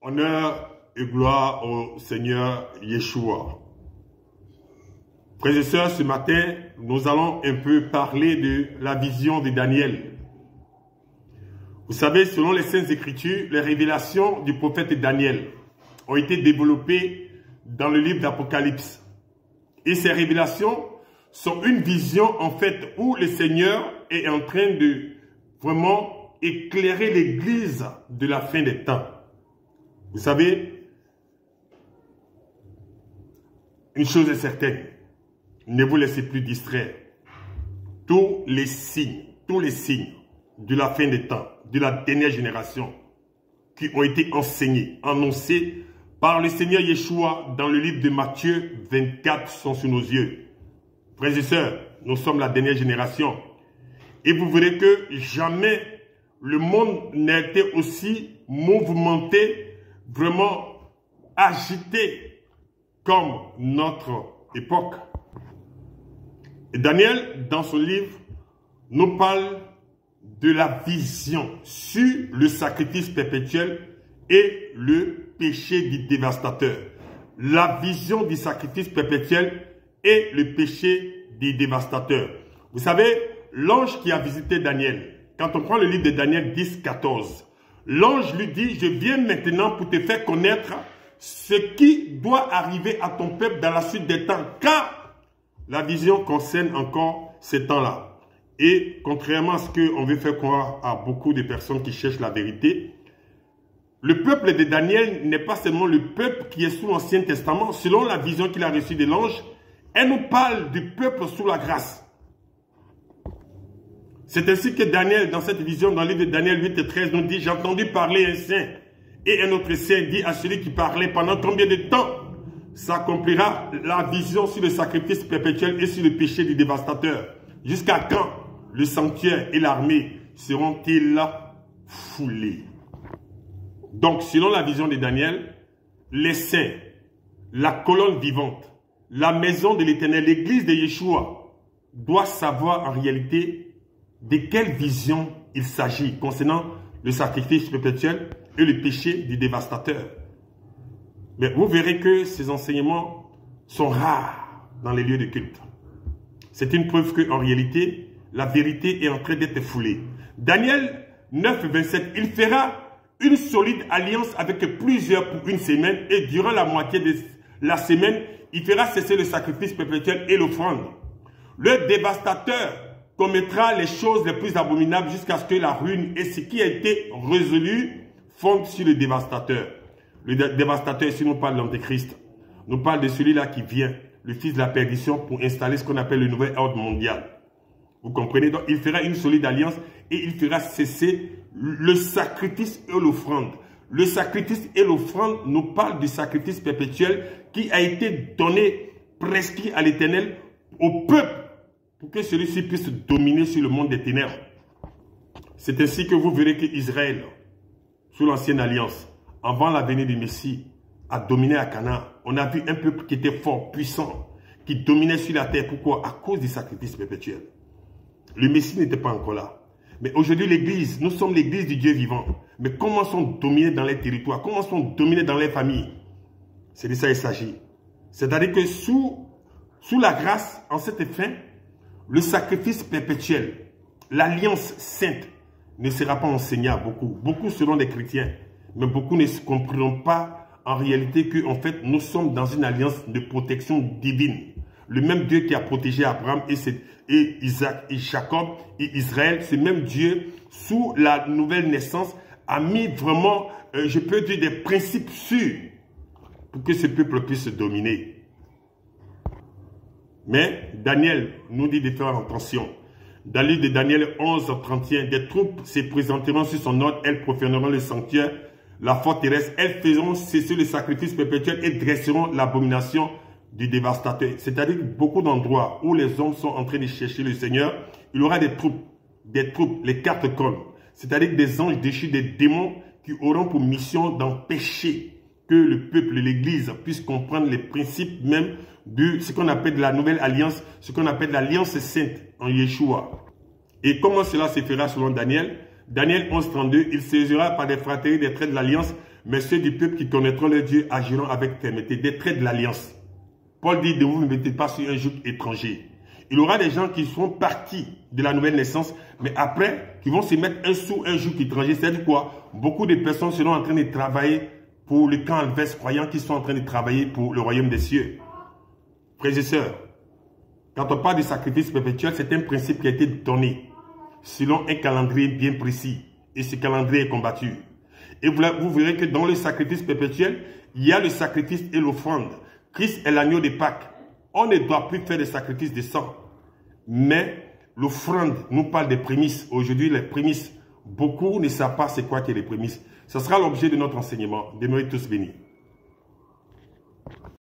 Honneur et gloire au Seigneur Yeshua. Frères et sœurs, ce matin, nous allons un peu parler de la vision de Daniel. Vous savez, selon les Saintes Écritures, les révélations du prophète Daniel ont été développées dans le livre d'Apocalypse. Et ces révélations sont une vision, en fait, où le Seigneur est en train de vraiment éclairer l'Église de la fin des temps. Vous savez, une chose est certaine, ne vous laissez plus distraire. Tous les signes de la fin des temps, de la dernière génération, qui ont été enseignés, annoncés par le Seigneur Yeshua dans le livre de Matthieu 24 sont sous nos yeux. Frères et sœurs, nous sommes la dernière génération. Et vous verrez que jamais le monde n'a été aussi mouvementé, vraiment agité comme notre époque. Et Daniel, dans son livre, nous parle de la vision sur le sacrifice perpétuel et le péché du dévastateur. La vision du sacrifice perpétuel et le péché du dévastateur. Vous savez, l'ange qui a visité Daniel, quand on prend le livre de Daniel 10, 14, l'ange lui dit, je viens maintenant pour te faire connaître ce qui doit arriver à ton peuple dans la suite des temps, car la vision concerne encore ces temps-là. Et contrairement à ce qu'on veut faire croire à beaucoup de personnes qui cherchent la vérité, le peuple de Daniel n'est pas seulement le peuple qui est sous l'Ancien Testament. Selon la vision qu'il a reçue de l'ange, elle nous parle du peuple sous la grâce. C'est ainsi que Daniel, dans cette vision, dans le livre de Daniel 8 et 13, nous dit, j'ai entendu parler un saint. Et un autre saint dit à celui qui parlait, pendant combien de temps s'accomplira la vision sur le sacrifice perpétuel et sur le péché du dévastateur? Jusqu'à quand le sanctuaire et l'armée seront-ils foulés? Donc, selon la vision de Daniel, les saints, la colonne vivante, la maison de l'Éternel, l'église de Yeshua, doit savoir en réalité de quelle vision il s'agit concernant le sacrifice perpétuel et le péché du dévastateur. Mais vous verrez que ces enseignements sont rares dans les lieux de culte. C'est une preuve qu'en réalité, la vérité est en train d'être foulée. Daniel 9, 27, il fera une solide alliance avec plusieurs pour une semaine et durant la moitié de la semaine, il fera cesser le sacrifice perpétuel et l'offrande. Le dévastateur commettra les choses les plus abominables jusqu'à ce que la ruine et ce qui a été résolu fondent sur le dévastateur. Le dévastateur, ici, nous parle de l'Antéchrist. Nous parle de celui-là qui vient, le fils de la perdition, pour installer ce qu'on appelle le nouvel ordre mondial. Vous comprenez? Donc, il fera une solide alliance et il fera cesser le sacrifice et l'offrande. Le sacrifice et l'offrande nous parlent du sacrifice perpétuel qui a été donné, prescrit à l'Éternel, au peuple, pour que celui-ci puisse dominer sur le monde des ténèbres. C'est ainsi que vous verrez qu'Israël, sous l'ancienne alliance, avant la venue du Messie, a dominé à Canaan. On a vu un peuple qui était fort, puissant, qui dominait sur la terre. Pourquoi? À cause du sacrifice perpétuel. Le Messie n'était pas encore là. Mais aujourd'hui, l'Église, nous sommes l'Église du Dieu vivant. Mais comment sont dominés dans les territoires? Comment sont dominés dans les familles? C'est de ça qu'il s'agit. C'est-à-dire que sous la grâce, en cette fin, le sacrifice perpétuel, l'alliance sainte, ne sera pas enseigné à beaucoup. Beaucoup seront des chrétiens, mais beaucoup ne comprendront pas en réalité que, en fait, nous sommes dans une alliance de protection divine. Le même Dieu qui a protégé Abraham et Isaac et Jacob et Israël, ce même Dieu, sous la nouvelle naissance, a mis vraiment, je peux dire, des principes sûrs pour que ce peuple puisse dominer. Mais Daniel nous dit de faire attention. Dans le livre de Daniel 11, 31, des troupes se présenteront sur son ordre, elles profaneront le sanctuaire, la forteresse, elles feront cesser le sacrifice perpétuel et dresseront l'abomination du dévastateur. C'est-à-dire beaucoup d'endroits où les hommes sont en train de chercher le Seigneur, il y aura des troupes, les quatre colonnes. C'est-à-dire des anges déchus, des démons qui auront pour mission d'empêcher que le peuple, l'Église puisse comprendre les principes même de ce qu'on appelle la nouvelle alliance, ce qu'on appelle l'alliance sainte en Yeshua. Et comment cela se fera selon Daniel? Daniel 11, 32, il saisira par des frateries des traits de l'alliance, mais ceux du peuple qui connaîtront leur Dieu agiront avec fermeté, des traits de l'alliance. Paul dit, ne vous mettez pas sur un joug étranger. Il y aura des gens qui seront partis de la nouvelle naissance, mais après, qui vont se mettre sous un joug étranger. C'est-à-dire quoi? Beaucoup de personnes seront en train de travailler pour le camp adverse, croyant qu'ils sont en train de travailler pour le royaume des cieux. Frères et sœurs, quand on parle de sacrifice perpétuel, c'est un principe qui a été donné selon un calendrier bien précis. Et ce calendrier est combattu. Et vous verrez que dans le sacrifice perpétuel, il y a le sacrifice et l'offrande. Christ est l'agneau de Pâques. On ne doit plus faire de sacrifice de sang. Mais l'offrande nous parle des prémices. Aujourd'hui, les prémices, beaucoup ne savent pas c'est quoi que les prémices. Ce sera l'objet de notre enseignement. Demeurez tous bénis.